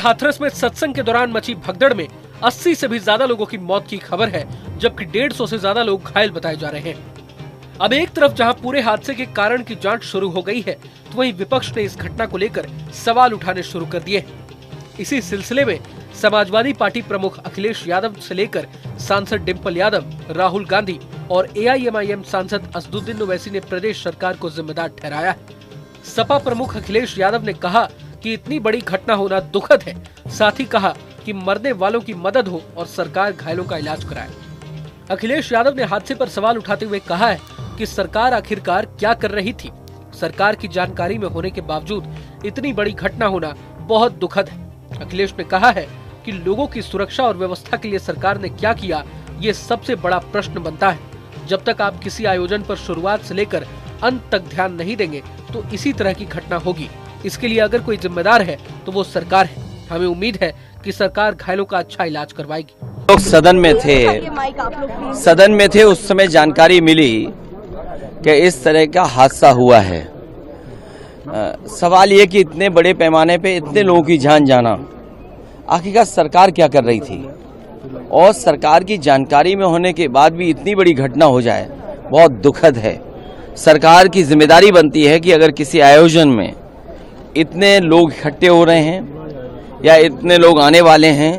हाथरस में सत्संग के दौरान मची भगदड़ में 80 से भी ज्यादा लोगों की मौत की खबर है, जबकि 150 से ज्यादा लोग घायल बताए जा रहे हैं। अब एक तरफ जहां पूरे हादसे के कारण की जांच शुरू हो गई है, तो वहीं विपक्ष ने इस घटना को लेकर सवाल उठाने शुरू कर दिए। इसी सिलसिले में समाजवादी पार्टी प्रमुख अखिलेश यादव से लेकर सांसद डिंपल यादव, राहुल गांधी और AIMIM सांसद असदुद्दीन ओवैसी ने प्रदेश सरकार को जिम्मेदार ठहराया है। सपा प्रमुख अखिलेश यादव ने कहा कि इतनी बड़ी घटना होना दुखद है। साथ ही कहा कि मरने वालों की मदद हो और सरकार घायलों का इलाज कराए। अखिलेश यादव ने हादसे पर सवाल उठाते हुए कहा है कि सरकार आखिरकार क्या कर रही थी। सरकार की जानकारी में होने के बावजूद इतनी बड़ी घटना होना बहुत दुखद है। अखिलेश ने कहा है कि लोगों की सुरक्षा और व्यवस्था के लिए सरकार ने क्या किया, ये सबसे बड़ा प्रश्न बनता है। जब तक आप किसी आयोजन पर शुरुआत से लेकर अंत तक ध्यान नहीं देंगे तो इसी तरह की घटना होगी। इसके लिए अगर कोई जिम्मेदार है तो वो सरकार है। हमें उम्मीद है कि सरकार घायलों का अच्छा इलाज करवाएगी। लोग सदन में थे उस समय जानकारी मिली कि इस तरह का हादसा हुआ है। सवाल ये कि इतने बड़े पैमाने पे इतने लोगों की जान जाना, आखिरकार सरकार क्या कर रही थी, और सरकार की जानकारी में होने के बाद भी इतनी बड़ी घटना हो जाए, बहुत दुखद है। सरकार की जिम्मेदारी बनती है कि अगर किसी आयोजन में इतने लोग इकट्ठे हो रहे हैं या इतने लोग आने वाले हैं,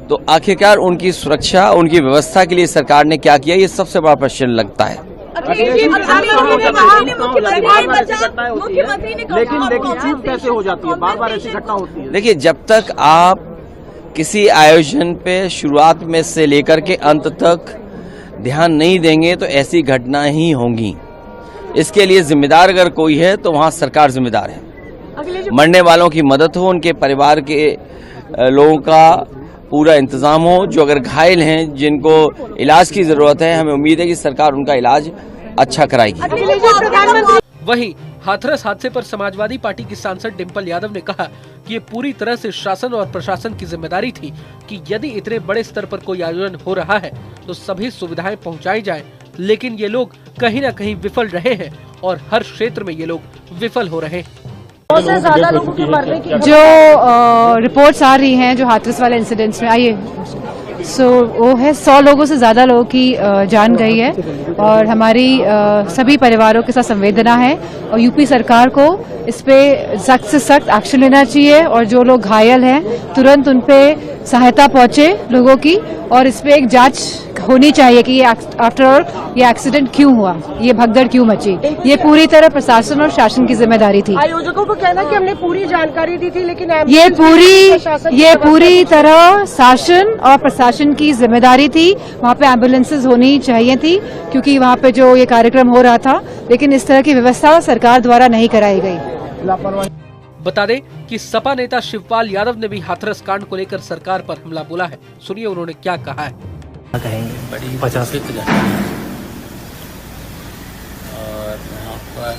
तो आखिरकार उनकी सुरक्षा, उनकी व्यवस्था के लिए सरकार ने क्या किया, ये सबसे बड़ा प्रश्न लगता है। लेकिन चूक कैसे हो जाती है, बार बार ऐसी घटना होती है। देखिए, जब तक आप किसी आयोजन पे शुरुआत में से लेकर के अंत तक ध्यान नहीं देंगे तो ऐसी घटना ही होंगी। इसके लिए जिम्मेदार अगर कोई है तो वहाँ सरकार जिम्मेदार है। मरने वालों की मदद हो, उनके परिवार के लोगों का पूरा इंतजाम हो। जो अगर घायल हैं, जिनको इलाज की जरूरत है, हमें उम्मीद है कि सरकार उनका इलाज अच्छा कराएगी। वहीं हाथरस हादसे पर समाजवादी पार्टी की सांसद डिंपल यादव ने कहा कि ये पूरी तरह से शासन और प्रशासन की जिम्मेदारी थी कि यदि इतने बड़े स्तर पर कोई आयोजन हो रहा है तो सभी सुविधाएं पहुंचाई जाएं, लेकिन ये लोग कहीं न कहीं विफल रहे हैं और हर क्षेत्र में ये लोग विफल हो रहे हैं। से ज्यादा लोगों के मरने की जो रिपोर्ट्स आ रही हैं, जो हाथरस वाले इंसिडेंट्स में आई है, वो है 100 लोगों से ज्यादा लोगों की जान गई है और हमारी सभी परिवारों के साथ संवेदना है और यूपी सरकार को इस पे सख्त से सख्त एक्शन लेना चाहिए और जो लोग घायल हैं तुरंत उन पे सहायता पहुंचे लोगों की, और इस पे एक जांच होनी चाहिए कि ये आफ्टर ऑल ये एक्सीडेंट क्यों हुआ, ये भगदड़ क्यों मची। ये पूरी तरह प्रशासन और शासन की जिम्मेदारी थी। आयोजकों को कहना कि हमने पूरी जानकारी दी थी, लेकिन ये पूरी तरह शासन और प्रशासन की जिम्मेदारी थी। वहाँ पे एम्बुलेंसेज होनी चाहिए थी क्योंकि वहाँ पे जो ये कार्यक्रम हो रहा था, लेकिन इस तरह की व्यवस्था सरकार द्वारा नहीं कराई गई। बता दें कि सपा नेता शिवपाल यादव ने भी हाथरस कांड को लेकर सरकार पर हमला बोला है। सुनिए उन्होंने क्या कहा है। बड़ी 50 घटना है और यहाँ पर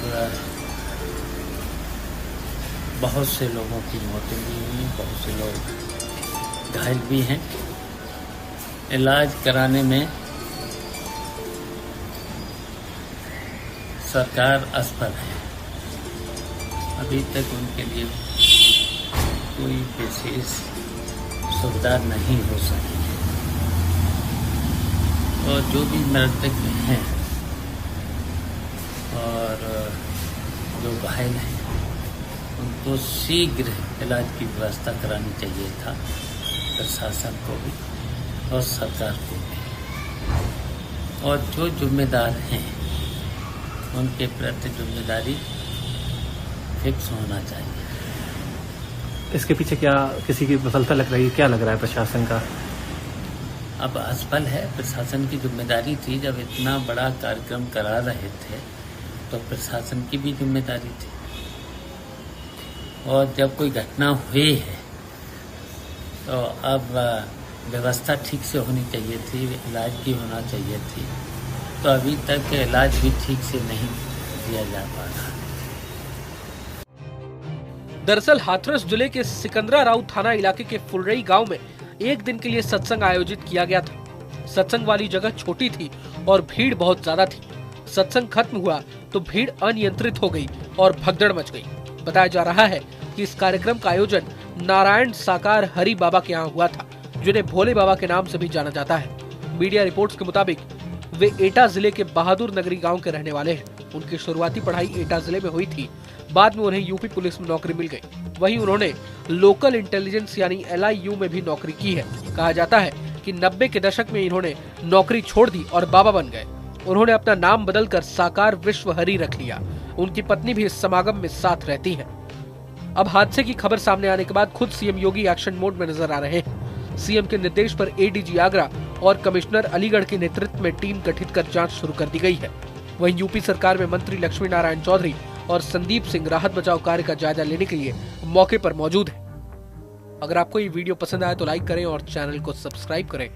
बहुत से लोगों की मौतें भी हुई, बहुत से लोग घायल भी हैं। इलाज कराने में सरकार असफल है। अभी तक उनके लिए कोई विशेष सुविधा नहीं हो सकी है और जो भी मृतक हैं और जो घायल हैं उनको शीघ्र इलाज की व्यवस्था करानी चाहिए था, प्रशासन को भी और सरकार को भी। और जो जिम्मेदार हैं उनके प्रति जिम्मेदारी फिक्स होना चाहिए। इसके पीछे क्या किसी की विफलता लग रही है, क्या लग रहा है प्रशासन का? अब असफल है। प्रशासन की जिम्मेदारी थी, जब इतना बड़ा कार्यक्रम करा रहे थे तो प्रशासन की भी जिम्मेदारी थी। और जब कोई घटना हुई है तो अब व्यवस्था ठीक से होनी चाहिए थी, इलाज भी होना चाहिए थी, तो अभी तक इलाज भी ठीक से नहीं दिया जा पा रहा। दरअसल हाथरस जिले के सिकंदराराव थाना इलाके के फुलरई गांव में एक दिन के लिए सत्संग आयोजित किया गया था। सत्संग वाली जगह छोटी थी और भीड़ बहुत ज्यादा थी। सत्संग खत्म हुआ तो भीड़ अनियंत्रित हो गई और भगदड़ मच गई। बताया जा रहा है कि इस कार्यक्रम का आयोजन नारायण साकार हरि बाबा के यहाँ हुआ था, जिन्हें भोले बाबा के नाम से भी जाना जाता है। मीडिया रिपोर्ट्स के मुताबिक वे एटा जिले के बहादुर नगरी गांव के रहने वाले हैं। उनकी शुरुआती पढ़ाई एटा जिले में हुई थी, बाद में उन्हें यूपी पुलिस में नौकरी मिल गई। वहीं उन्होंने लोकल इंटेलिजेंस यानी LIU में भी नौकरी की है। कहा जाता है कि 90 के दशक में इन्होंने नौकरी छोड़ दी और बाबा बन गए। उन्होंने अपना नाम बदलकर साकार विश्व हरि रख लिया। उनकी पत्नी भी इस समागम में साथ रहती है। अब हादसे की खबर सामने आने के बाद खुद सीएम योगी एक्शन मोड में नजर आ रहे हैं। सीएम के निर्देश पर ADG आगरा और कमिश्नर अलीगढ़ के नेतृत्व में टीम गठित कर जांच शुरू कर दी गई है। वहीं यूपी सरकार में मंत्री लक्ष्मी नारायण चौधरी और संदीप सिंह राहत बचाव कार्य का जायजा लेने के लिए मौके पर मौजूद है। अगर आपको ये वीडियो पसंद आए तो लाइक करें और चैनल को सब्सक्राइब करें।